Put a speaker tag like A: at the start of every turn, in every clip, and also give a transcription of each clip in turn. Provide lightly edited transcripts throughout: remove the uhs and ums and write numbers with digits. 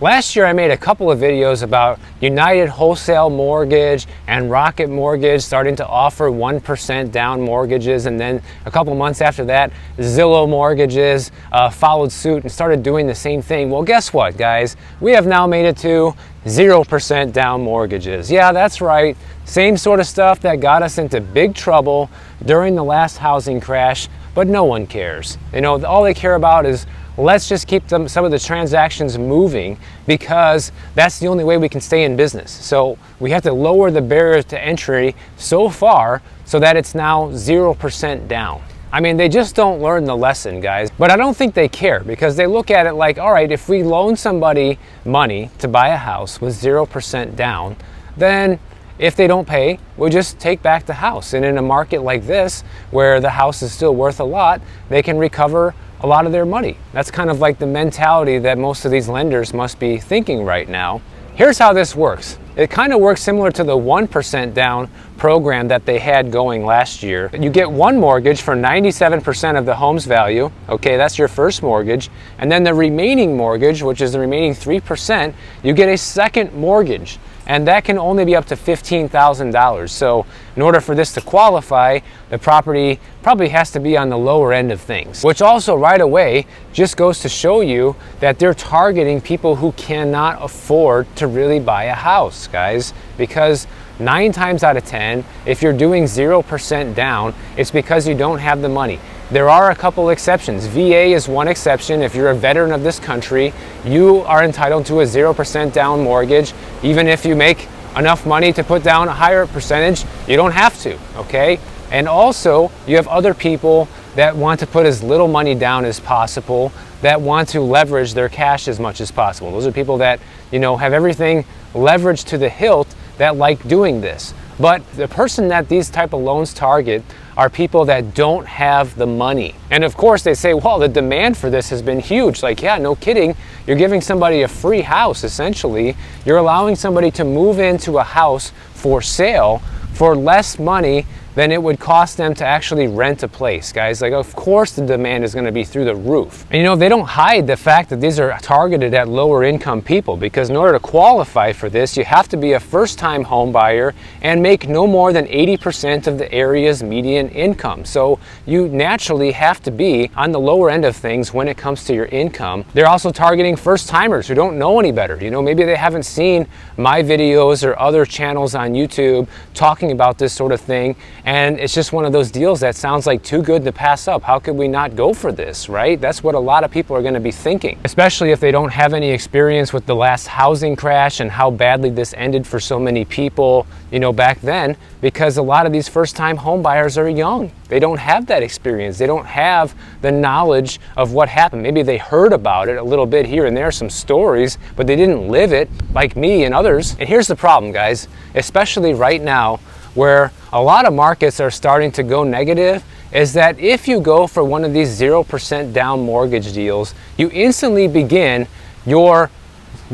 A: Last year I made a couple of videos about United Wholesale Mortgage and Rocket Mortgage starting to offer 1% down mortgages, and then a couple months after that Zillow Mortgages followed suit and started doing the same thing. Well, guess what, guys? We have now made it to 0% down mortgages. Yeah, that's right. Same sort of stuff that got us into big trouble during the last housing crash, but no one cares. You know, all they care about is let's just keep some of the transactions moving, because that's the only way we can stay in business. So we have to lower the barrier to entry so far so that it's now 0% down. I mean, they just don't learn the lesson, guys. But I don't think they care, because they look at it like, all right, if we loan somebody money to buy a house with 0% down, then if they don't pay, we'll just take back the house. And in a market like this, where the house is still worth a lot, they can recover a lot of their money. That's kind of like the mentality that most of these lenders must be thinking right now. Here's how this works. It kind of works similar to the 1% down program that they had going last year. You get one mortgage for 97% of the home's value. Okay, that's your first mortgage. And then the remaining mortgage, which is the remaining 3%, you get a second mortgage. And that can only be up to $15,000. So in order for this to qualify, the property probably has to be on the lower end of things, which also right away just goes to show you that they're targeting people who cannot afford to really buy a house, guys, because 9 times out of 10, if you're doing 0% down, it's because you don't have the money. There are a couple exceptions. VA is one exception. If you're a veteran of this country, you are entitled to a 0% down mortgage. Even if you make enough money to put down a higher percentage, you don't have to, okay? And also, you have other people that want to put as little money down as possible, that want to leverage their cash as much as possible. Those are people that, you know, have everything leveraged to the hilt, that like doing this. But the person that these type of loans target are people that don't have the money. And of course they say, well, the demand for this has been huge. Like, yeah, no kidding. You're giving somebody a free house, essentially. You're allowing somebody to move into a house for sale for less money than it would cost them to actually rent a place, guys. Like, of course the demand is gonna be through the roof. And you know, they don't hide the fact that these are targeted at lower income people, because in order to qualify for this, you have to be a first-time home buyer and make no more than 80% of the area's median income. So you naturally have to be on the lower end of things when it comes to your income. They're also targeting first-timers who don't know any better. You know, maybe they haven't seen my videos or other channels on YouTube talking about this sort of thing, and it's just one of those deals that sounds like too good to pass up. How could we not go for this, right? That's what a lot of people are going to be thinking, especially if they don't have any experience with the last housing crash and how badly this ended for so many people, you know, back then, because a lot of these first-time home buyers are young. They don't have that experience. They don't have the knowledge of what happened. Maybe they heard about it a little bit here and there, some stories, but they didn't live it like me and others. And here's the problem, guys, especially right now, where a lot of markets are starting to go negative, is that if you go for one of these 0% down mortgage deals, you instantly begin your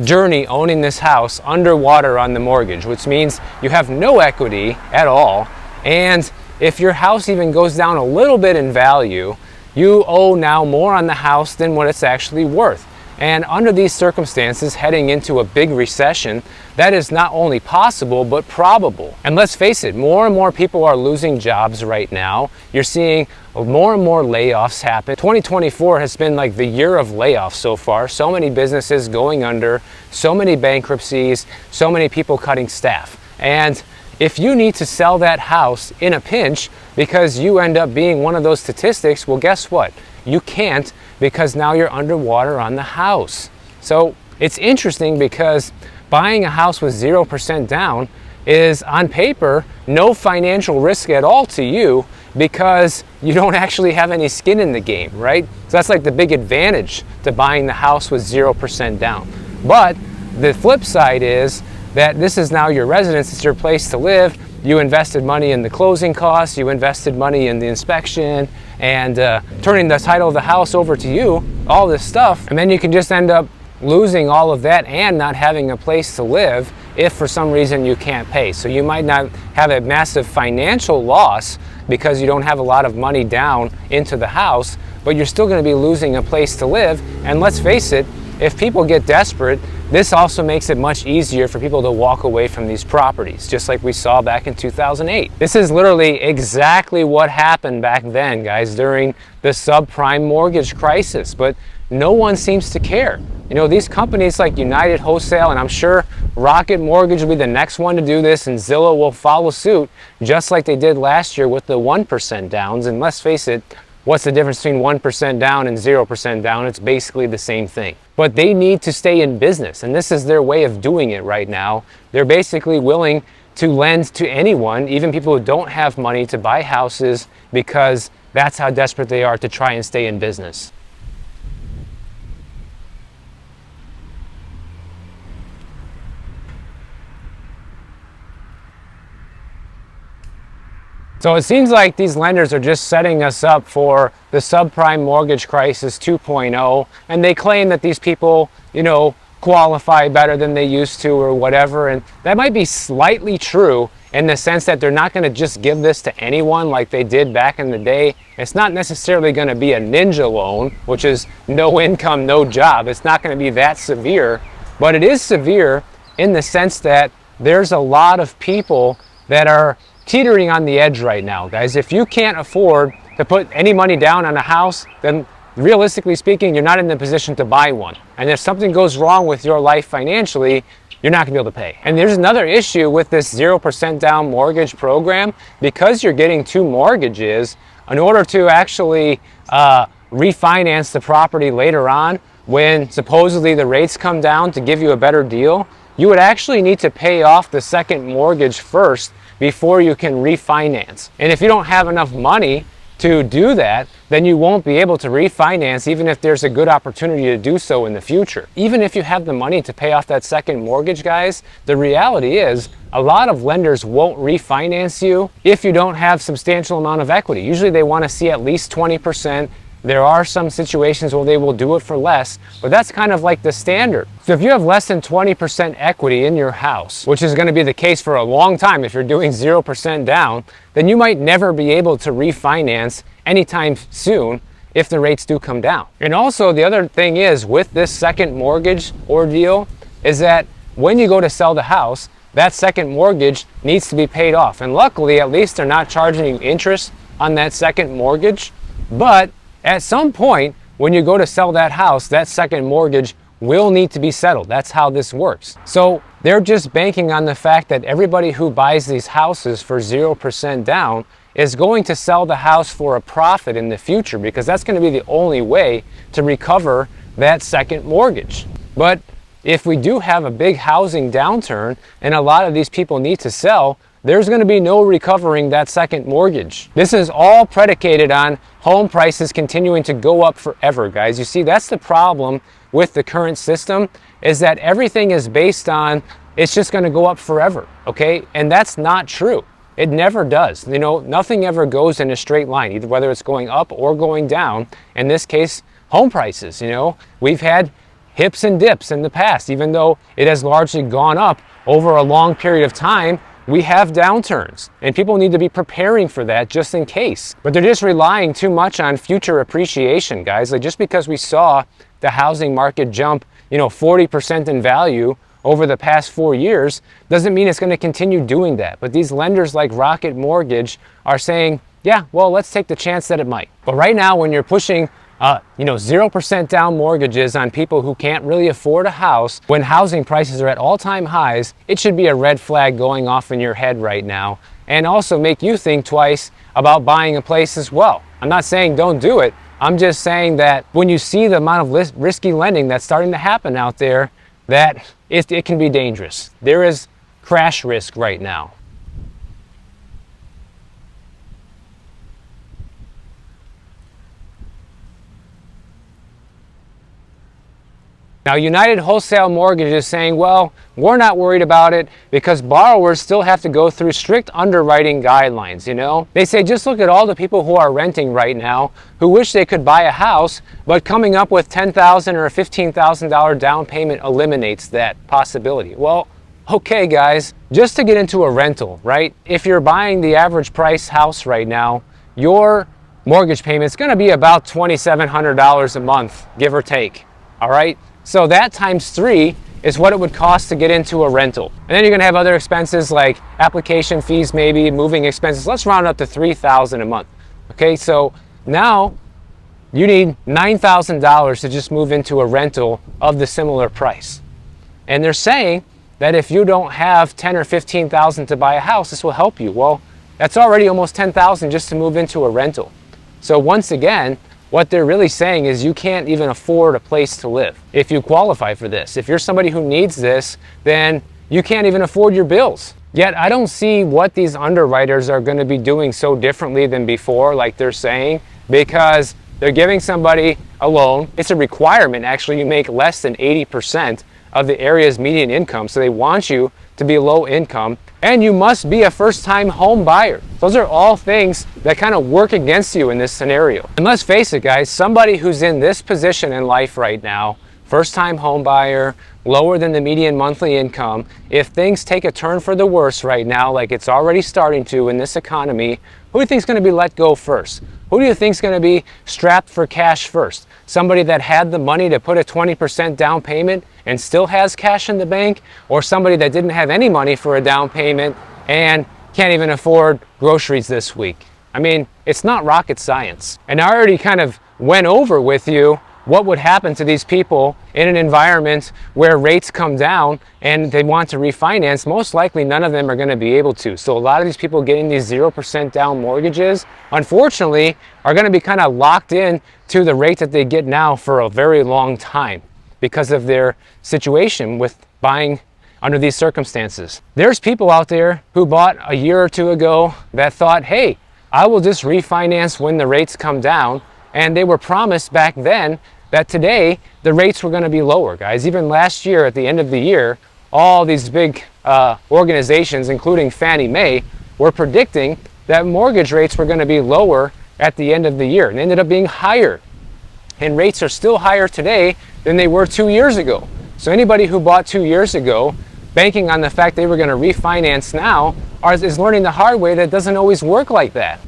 A: journey owning this house underwater on the mortgage, which means you have no equity at all. And if your house even goes down a little bit in value, you owe now more on the house than what it's actually worth. And under these circumstances, heading into a big recession, that is not only possible, but probable. And let's face it, more and more people are losing jobs right now. You're seeing more and more layoffs happen. 2024 has been like the year of layoffs so far. So many businesses going under, so many bankruptcies, so many people cutting staff. And if you need to sell that house in a pinch because you end up being one of those statistics, well, guess what? You can't, because now you're underwater on the house. So it's interesting, because buying a house with 0% down is on paper no financial risk at all to you, because you don't actually have any skin in the game, right? So that's like the big advantage to buying the house with 0% down. But the flip side is that this is now your residence, it's your place to live. You invested money in the closing costs, you invested money in the inspection, and turning the title of the house over to you, all this stuff, and then you can just end up losing all of that and not having a place to live if for some reason you can't pay. So you might not have a massive financial loss because you don't have a lot of money down into the house, but you're still going to be losing a place to live. And let's face it, if people get desperate, this also makes it much easier for people to walk away from these properties, just like we saw back in 2008. This is literally exactly what happened back then, guys, during the subprime mortgage crisis, but no one seems to care. You know, these companies like United Wholesale, and I'm sure Rocket Mortgage will be the next one to do this, and Zillow will follow suit, just like they did last year with the 1% downs. And let's face it, what's the difference between 1% down and 0% down? It's basically the same thing. But they need to stay in business, and this is their way of doing it right now. They're basically willing to lend to anyone, even people who don't have money, to buy houses, because that's how desperate they are to try and stay in business. So it seems like these lenders are just setting us up for the subprime mortgage crisis 2.0, and they claim that these people, you know, qualify better than they used to or whatever, and that might be slightly true in the sense that they're not going to just give this to anyone like they did back in the day. It's not necessarily going to be a ninja loan, which is no income, no job. It's not going to be that severe, but it is severe in the sense that there's a lot of people that are teetering on the edge right now, guys. If you can't afford to put any money down on a house, then realistically speaking, you're not in the position to buy one. And if something goes wrong with your life financially, you're not gonna be able to pay. And there's another issue with this 0% down mortgage program. Because you're getting two mortgages, in order to actually refinance the property later on, when supposedly the rates come down to give you a better deal, you would actually need to pay off the second mortgage first before you can refinance. And if you don't have enough money to do that, then you won't be able to refinance, even if there's a good opportunity to do so in the future. Even if you have the money to pay off that second mortgage, guys, the reality is a lot of lenders won't refinance you if you don't have substantial amount of equity. Usually they want to see at least 20%. There are some situations where they will do it for less, but that's kind of like the standard. So if you have less than 20% equity in your house, which is going to be the case for a long time if you're doing 0% down, then you might never be able to refinance anytime soon if the rates do come down. And also the other thing is with this second mortgage ordeal is that when you go to sell the house, that second mortgage needs to be paid off. And luckily, at least they're not charging you interest on that second mortgage, but at some point, when you go to sell that house, that second mortgage will need to be settled. That's how this works. So they're just banking on the fact that everybody who buys these houses for 0% down is going to sell the house for a profit in the future, because that's going to be the only way to recover that second mortgage. But if we do have a big housing downturn and a lot of these people need to sell, there's going to be no recovering that second mortgage. This is all predicated on home prices continuing to go up forever, guys. You see, that's the problem with the current system, is that everything is based on it's just going to go up forever, okay? And that's not true. It never does. You know, nothing ever goes in a straight line, either whether it's going up or going down. In this case, home prices, you know, we've had hips and dips in the past. Even though it has largely gone up over a long period of time, we have downturns, and people need to be preparing for that just in case. But they're just relying too much on future appreciation, guys. Like, just because we saw the housing market jump, you know, 40% in value over the past 4 years doesn't mean it's going to continue doing that. But these lenders like Rocket Mortgage are saying, yeah, well, let's take the chance that it might. But right now, when you're pushing 0% down mortgages on people who can't really afford a house, when housing prices are at all-time highs, it should be a red flag going off in your head right now, and also make you think twice about buying a place as well. I'm not saying don't do it. I'm just saying that when you see the amount of risky lending that's starting to happen out there, that it can be dangerous. There is crash risk right now. Now, United Wholesale Mortgage is saying, well, we're not worried about it because borrowers still have to go through strict underwriting guidelines, you know? They say, just look at all the people who are renting right now who wish they could buy a house, but coming up with $10,000 or a $15,000 down payment eliminates that possibility. Well, okay, guys, just to get into a rental, right? If you're buying the average price house right now, your mortgage payment is going to be about $2,700 a month, give or take, all right? So that times 3 is what it would cost to get into a rental. And then you're gonna have other expenses like application fees, maybe moving expenses. Let's round up to $3,000 a month. Okay, so now you need $9,000 to just move into a rental of the similar price. And they're saying that if you don't have 10 or 15,000 to buy a house, this will help you. Well, that's already almost 10,000 just to move into a rental. So once again, what they're really saying is you can't even afford a place to live if you qualify for this. If you're somebody who needs this, then you can't even afford your bills. Yet I don't see what these underwriters are going to be doing so differently than before, like they're saying, because they're giving somebody a loan. It's a requirement, actually, you make less than 80% of the area's median income. So they want you to be low income, and you must be a first-time home buyer. Those are all things that kind of work against you in this scenario. And let's face it, guys, somebody who's in this position in life right now, first-time home buyer, lower than the median monthly income, if things take a turn for the worse right now, like it's already starting to in this economy, who do you think is going to be let go first? Who do you think is going to be strapped for cash first? Somebody that had the money to put a 20% down payment and still has cash in the bank, or somebody that didn't have any money for a down payment and can't even afford groceries this week? I mean, it's not rocket science. And I already kind of went over with you what would happen to these people in an environment where rates come down and they want to refinance. Most likely none of them are going to be able to. So a lot of these people getting these 0% down mortgages, unfortunately, are going to be kind of locked in to the rate that they get now for a very long time because of their situation with buying under these circumstances. There's people out there who bought a year or two ago that thought, hey, I will just refinance when the rates come down. And they were promised back then that today the rates were going to be lower, guys. Even last year at the end of the year, all these big organizations, including Fannie Mae, were predicting that mortgage rates were going to be lower at the end of the year, and ended up being higher. And rates are still higher today than they were 2 years ago. So anybody who bought 2 years ago, banking on the fact they were going to refinance now, is learning the hard way that it doesn't always work like that.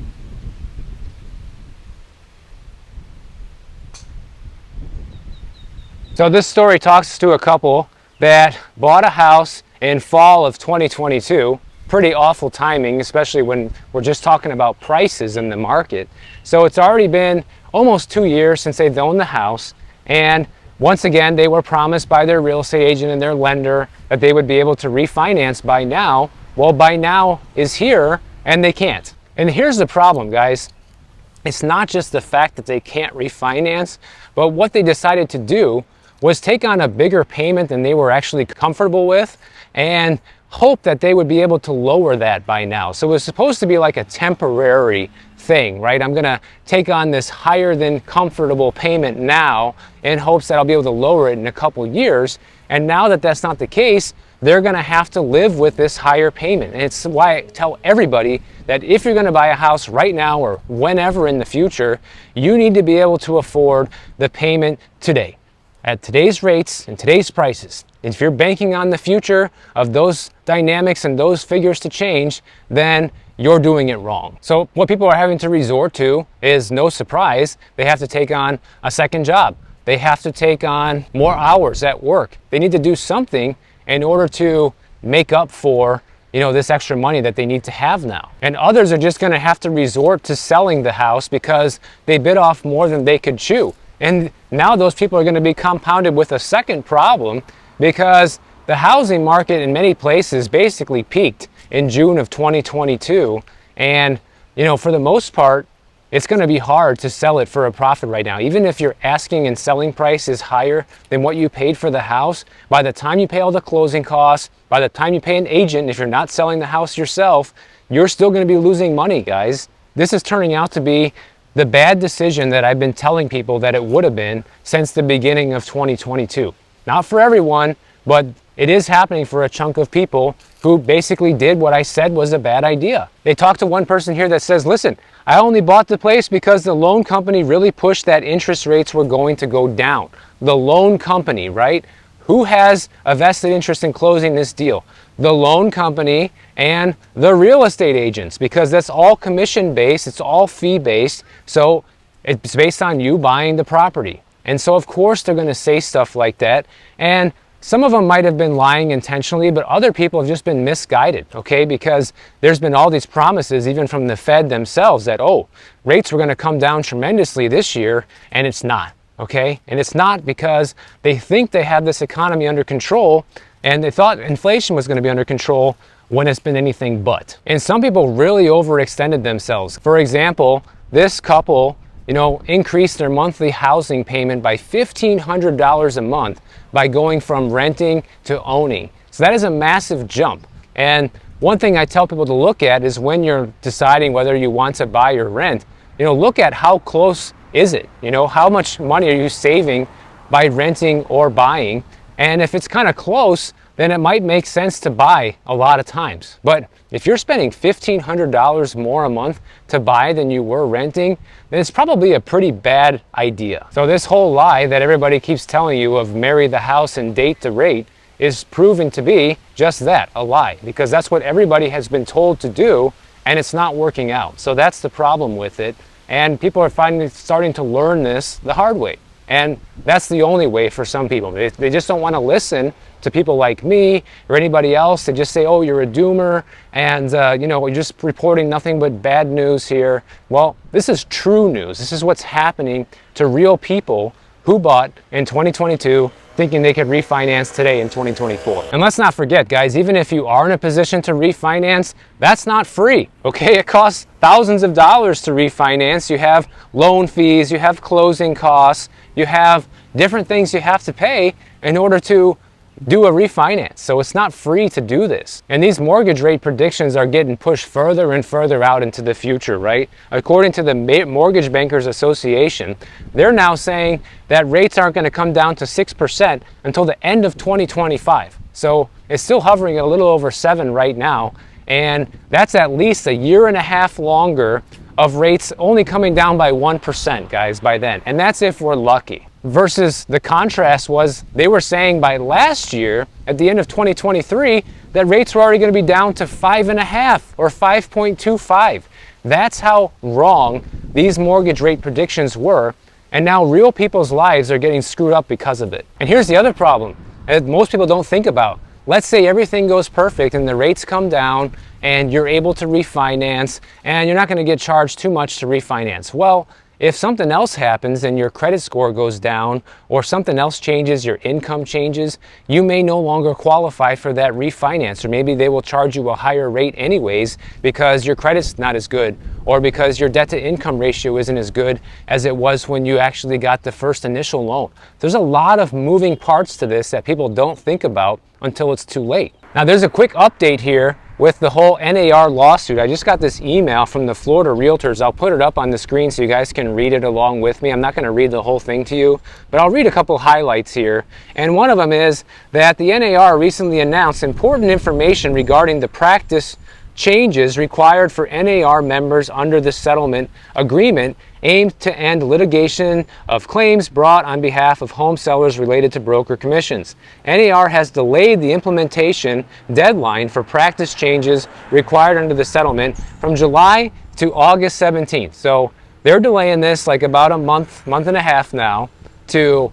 A: So this story talks to a couple that bought a house in fall of 2022. Pretty awful timing, especially when we're just talking about prices in the market. So it's already been almost 2 years since they've owned the house. And once again, they were promised by their real estate agent and their lender that they would be able to refinance by now. Well, by now is here and they can't. And here's the problem, guys. It's not just the fact that they can't refinance, but what they decided to do was take on a bigger payment than they were actually comfortable with and hope that they would be able to lower that by now. So it was supposed to be like a temporary thing, right? I'm gonna take on this higher than comfortable payment now in hopes that I'll be able to lower it in a couple years. And now that that's not the case, they're gonna have to live with this higher payment. And it's why I tell everybody that if you're gonna buy a house right now or whenever in the future, you need to be able to afford the payment today, at today's rates and today's prices. If you're banking on the future of those dynamics and those figures to change, then you're doing it wrong. So what people are having to resort to is, no surprise, they have to take on a second job. They have to take on more hours at work. They need to do something in order to make up for, this extra money that they need to have now. And others are just gonna have to resort to selling the house because they bit off more than they could chew. And now those people are going to be compounded with a second problem, because the housing market in many places basically peaked in June of 2022. And, for the most part, it's going to be hard to sell it for a profit right now. Even if your asking and selling price is higher than what you paid for the house, by the time you pay all the closing costs, by the time you pay an agent, if you're not selling the house yourself, you're still going to be losing money, guys. This is turning out to be the bad decision that I've been telling people that it would have been since the beginning of 2022. Not for everyone, but it is happening for a chunk of people who basically did what I said was a bad idea. They talked to one person here that says, listen, I only bought the place because the loan company really pushed that interest rates were going to go down. The loan company, right? Who has a vested interest in closing this deal? The loan company and the real estate agents, because that's all commission based, it's all fee based, so it's based on you buying the property. And so of course they're going to say stuff like that. And some of them might have been lying intentionally, but other people have just been misguided, okay? Because there's been all these promises, even from the Fed themselves, that, oh, rates were going to come down tremendously this year, and it's not, okay? And it's not because they think they have this economy under control, and they thought inflation was going to be under control when it's been anything but. And some people really overextended themselves. For example, this couple, increased their monthly housing payment by $1,500 a month by going from renting to owning. So that is a massive jump. And one thing I tell people to look at is when you're deciding whether you want to buy or rent, look at how close is it? How much money are you saving by renting or buying? And if it's kind of close, then it might make sense to buy a lot of times. But if you're spending $1,500 more a month to buy than you were renting, then it's probably a pretty bad idea. So this whole lie that everybody keeps telling you of marry the house and date the rate is proven to be just that, a lie, because that's what everybody has been told to do, and it's not working out. So that's the problem with it. And people are finally starting to learn this the hard way. And that's the only way for some people. They just don't want to listen to people like me or anybody else. They just say, oh, you're a doomer, and you're just reporting nothing but bad news here. Well, this is true news. This is what's happening to real people who bought in 2022 thinking they could refinance today in 2024. And let's not forget, guys, even if you are in a position to refinance, that's not free, okay? It costs thousands of dollars to refinance. You have loan fees, you have closing costs, you have different things you have to pay in order to do a refinance. So it's not free to do this. And these mortgage rate predictions are getting pushed further and further out into the future, right? According to the Mortgage Bankers Association, they're now saying that rates aren't going to come down to 6% until the end of 2025. So it's still hovering at a little over 7 right now. And that's at least a year and a half longer of rates only coming down by 1%, guys, by then. And that's if we're lucky. Versus the contrast was they were saying by last year, at the end of 2023, that rates were already going to be down to 5.5 or 5.25. That's how wrong these mortgage rate predictions were. And now real people's lives are getting screwed up because of it. And here's the other problem that most people don't think about. Let's say everything goes perfect and the rates come down and you're able to refinance and you're not going to get charged too much to refinance. Well, if something else happens and your credit score goes down or something else changes, your income changes, you may no longer qualify for that refinance, or maybe they will charge you a higher rate anyways because your credit's not as good or because your debt to income ratio isn't as good as it was when you actually got the first initial loan. There's a lot of moving parts to this that people don't think about until it's too late. Now there's a quick update here with the whole NAR lawsuit. I just got this email from the Florida realtors. I'll put it up on the screen so you guys can read it along with me. I'm not going to read the whole thing to you, but I'll read a couple highlights here. And one of them is that the NAR recently announced important information regarding the practice changes required for NAR members under the settlement agreement aimed to end litigation of claims brought on behalf of home sellers related to broker commissions. NAR has delayed the implementation deadline for practice changes required under the settlement from July to August 17th. So they're delaying this like about a month and a half now to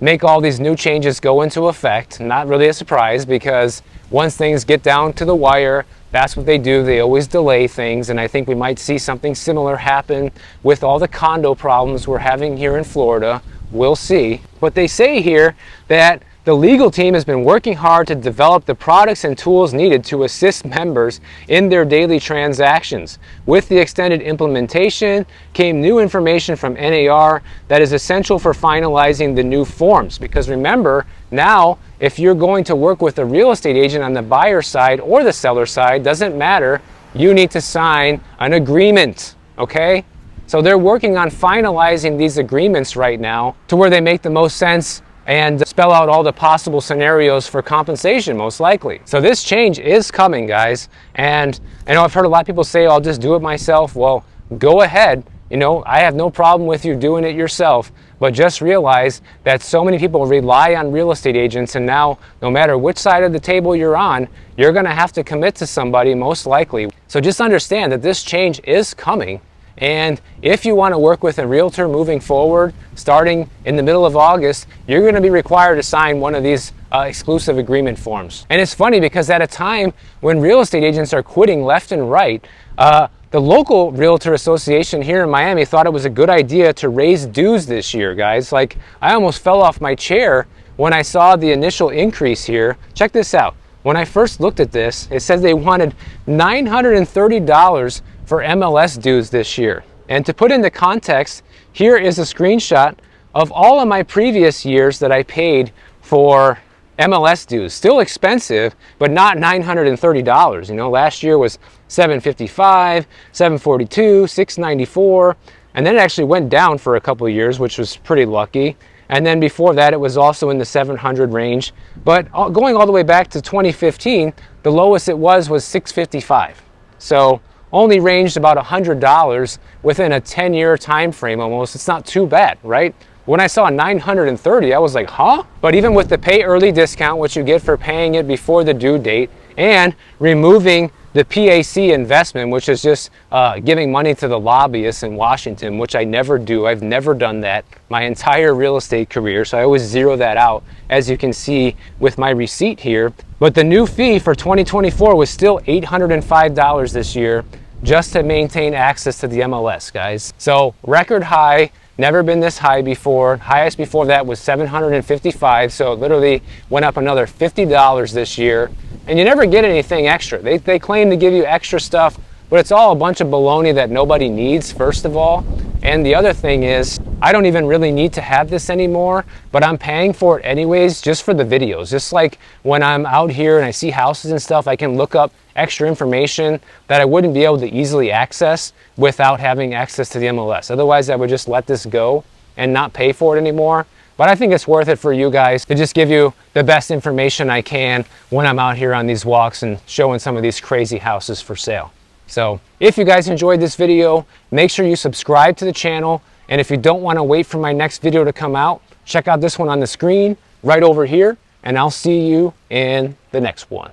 A: make all these new changes go into effect. Not really a surprise, because once things get down to the wire, that's what they do. They always delay things, and I think we might see something similar happen with all the condo problems we're having here in Florida. We'll see. But they say here that the legal team has been working hard to develop the products and tools needed to assist members in their daily transactions. With the extended implementation came new information from NAR that is essential for finalizing the new forms. Because remember, now if you're going to work with a real estate agent on the buyer side or the seller side, doesn't matter, you need to sign an agreement, okay? So they're working on finalizing these agreements right now to where they make the most sense and spell out all the possible scenarios for compensation, most likely. So this change is coming, guys. And I know I've heard a lot of people say, I'll just do it myself. Well, go ahead. I have no problem with you doing it yourself, but just realize that so many people rely on real estate agents, and now no matter which side of the table you're on, you're gonna have to commit to somebody most likely. So just understand that this change is coming, And if you want to work with a realtor moving forward, starting in the middle of August, you're going to be required to sign one of these exclusive agreement forms. And it's funny because at a time when real estate agents are quitting left and right, the local realtor association here in Miami thought it was a good idea to raise dues this year, guys. Like, I almost fell off my chair when I saw the initial increase here. Check this out. When I first looked at this, it says they wanted $930 for MLS dues this year. And to put into context, here is a screenshot of all of my previous years that I paid for MLS dues. Still expensive, but not $930. You know, last year was $755, $742, $694, and then it actually went down for a couple of years, which was pretty lucky. And then before that, it was also in the 700 range. But going all the way back to 2015, the lowest it was $655. So only ranged about $100 within a 10-year time frame almost. It's not too bad, right? When I saw 930, I was like, huh? But even with the pay early discount, which you get for paying it before the due date, and removing the PAC investment, which is just giving money to the lobbyists in Washington, which I never do. I've never done that my entire real estate career, so I always zero that out, as you can see with my receipt here. But the new fee for 2024 was still $805 this year, just to maintain access to the MLS, guys. So record high, never been this high before. Highest before that was $755, so it literally went up another $50 this year. And you never get anything extra. They claim to give you extra stuff, but it's all a bunch of baloney that nobody needs, first of all. And the other thing is, I don't even really need to have this anymore, but I'm paying for it anyways, just for the videos. Just like when I'm out here and I see houses and stuff, I can look up extra information that I wouldn't be able to easily access without having access to the MLS. Otherwise, I would just let this go and not pay for it anymore. But I think it's worth it for you guys to just give you the best information I can when I'm out here on these walks and showing some of these crazy houses for sale. So if you guys enjoyed this video, make sure you subscribe to the channel. And if you don't want to wait for my next video to come out, check out this one on the screen right over here, and I'll see you in the next one.